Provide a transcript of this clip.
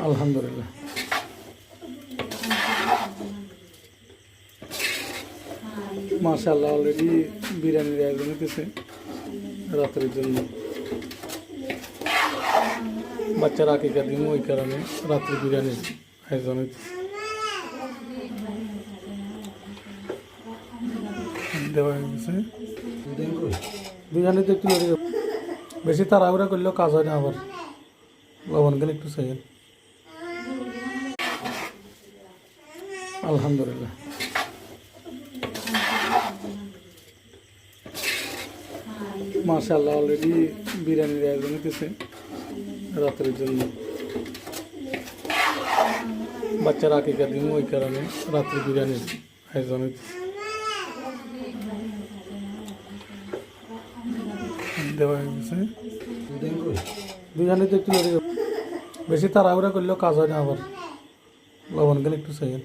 আলহামদুলিল্লাহ। মাশাআল্লাহ, অলরেডি বিরিয়ানির আয়োজন হতেছে রাতের জন্য। বাচ্চারা আকিকা দিন, ওই কারণে রাত্রে বিরিয়ানির আয়োজন হইতেছে। দেওয়া হয়ে গেছে বিরিয়ানিতে একটু বেশি তাড়াহুড়া করলেও কাজ হয় না, আবার লবণ গেলে একটু চাইয়েন। আলহামদুলিল্লাহ। মাশাআল্লাহ, অলরেডি বিরিয়ানির আয়োজন হতেছে রাতের জন্য। বাচ্চারা আকিকা দিন, ওই কারণে রাত্রে বিরিয়ানির আয়োজন হইতেছে। দেওয়া হয়ে গেছে বিরিয়ানিতে একটু বেশি তাড়াহুড়া করলেও কাজ হয় না, আবার লবণ গেলে একটু চাইয়েন।